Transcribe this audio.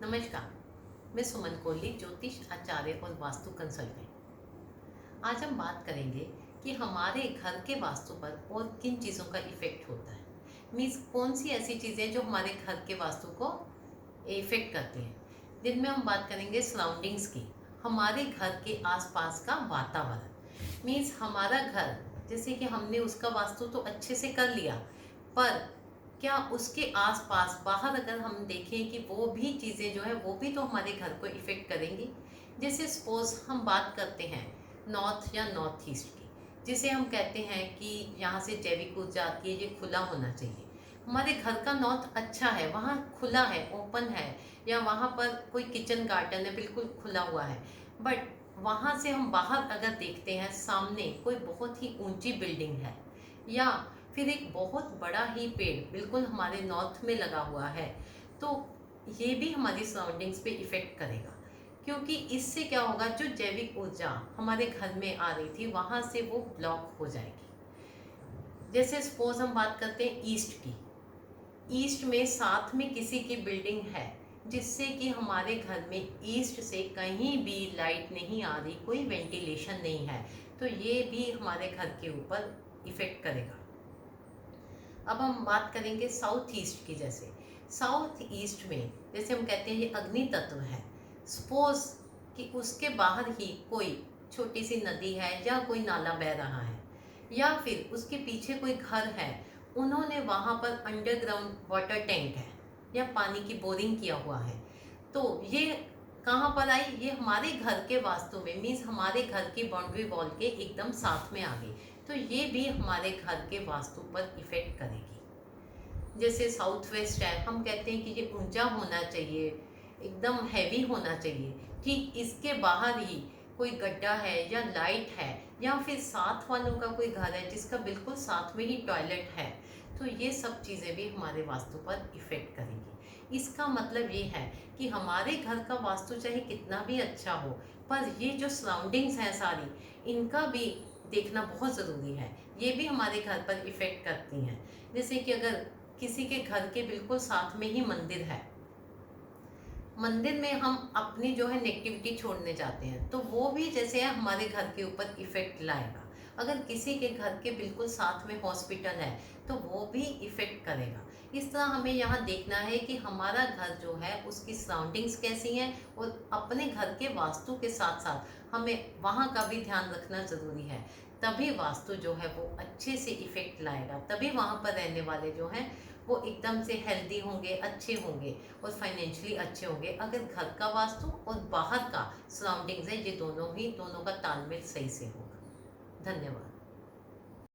नमस्कार। मैं सुमन कोहली, ज्योतिष आचार्य और वास्तु कंसल्टेंट। आज हम बात करेंगे कि हमारे घर के वास्तु पर और किन चीज़ों का इफेक्ट होता है। मीन्स कौन सी ऐसी चीज़ें जो हमारे घर के वास्तु को इफेक्ट करती हैं। जिनमें हम बात करेंगे सराउंडिंग्स की, हमारे घर के आसपास का वातावरण। मीन्स हमारा घर, जैसे कि हमने उसका वास्तु तो अच्छे से कर लिया, पर क्या उसके आसपास बाहर अगर हम देखें कि वो भी चीज़ें जो है वो भी तो हमारे घर को इफ़ेक्ट करेंगी। जैसे सपोज हम बात करते हैं नॉर्थ या नॉर्थ ईस्ट की, जिसे हम कहते हैं कि यहाँ से जैविक ऊर्जा आती है, ये खुला होना चाहिए। हमारे घर का नॉर्थ अच्छा है, वहाँ खुला है, ओपन है, या वहाँ पर कोई किचन गार्डन है, बिल्कुल खुला हुआ है। बट वहाँ से हम बाहर अगर देखते हैं, सामने कोई बहुत ही ऊंची बिल्डिंग है, या फिर एक बहुत बड़ा ही पेड़ बिल्कुल हमारे नॉर्थ में लगा हुआ है, तो ये भी हमारी सराउंडिंग्स पे इफ़ेक्ट करेगा। क्योंकि इससे क्या होगा, जो जैविक ऊर्जा हमारे घर में आ रही थी वहाँ से वो ब्लॉक हो जाएगी। जैसे सपोज हम बात करते हैं ईस्ट की। ईस्ट में साथ में किसी की बिल्डिंग है, जिससे कि हमारे घर में ईस्ट से कहीं भी लाइट नहीं आ रही, कोई वेंटिलेशन नहीं है, तो ये भी हमारे घर के ऊपर इफ़ेक्ट करेगा। अब हम बात करेंगे साउथ ईस्ट की। जैसे साउथ ईस्ट में, जैसे हम कहते हैं ये अग्नि तत्व है। सपोज कि उसके बाहर ही कोई छोटी सी नदी है या कोई नाला बह रहा है, या फिर उसके पीछे कोई घर है, उन्होंने वहाँ पर अंडरग्राउंड वाटर टैंक है या पानी की बोरिंग किया हुआ है, तो ये कहाँ पर आई, ये हमारे घर के वास्तु में, मीन्स हमारे घर की बाउंड्री वॉल के एकदम साथ में आ गई, तो ये भी हमारे घर के वास्तु पर इफेक्ट करेगी। जैसे साउथ वेस्ट है, हम कहते हैं कि ये ऊंचा होना चाहिए, एकदम हैवी होना चाहिए, ठीक इसके बाहर ही कोई गड्ढा है या लाइट है, या फिर साथ वालों का कोई घर है जिसका बिल्कुल साथ में ही टॉयलेट है, तो ये सब चीज़ें भी हमारे वास्तु पर इफ़ेक्ट करेंगी। इसका मतलब ये है कि हमारे घर का वास्तु चाहे कितना भी अच्छा हो, पर ये जो सराउंडिंग्स हैं सारी, इनका भी देखना बहुत ज़रूरी है। ये भी हमारे घर पर इफ़ेक्ट करती हैं। जैसे कि अगर किसी के घर के बिल्कुल साथ में ही मंदिर है, मंदिर में हम अपनी जो है नेगेटिविटी छोड़ने जाते हैं, तो वो भी जैसे है हमारे घर के ऊपर इफेक्ट लाएगा। अगर किसी के घर के बिल्कुल साथ में हॉस्पिटल है, तो वो भी इफेक्ट करेगा। इस तरह हमें यहाँ देखना है कि हमारा घर जो है उसकी सराउंडिंग्स कैसी हैं, और अपने घर के वास्तु के साथ साथ हमें वहाँ का भी ध्यान रखना ज़रूरी है। तभी वास्तु जो है वो अच्छे से इफेक्ट लाएगा, तभी वहाँ पर रहने वाले जो हैं वो एकदम से हेल्दी होंगे, अच्छे होंगे और फाइनेंशियली अच्छे होंगे। अगर घर का वास्तु और बाहर का सराउंडिंग्स है, ये दोनों का तालमेल सही से होगा। धन्यवाद।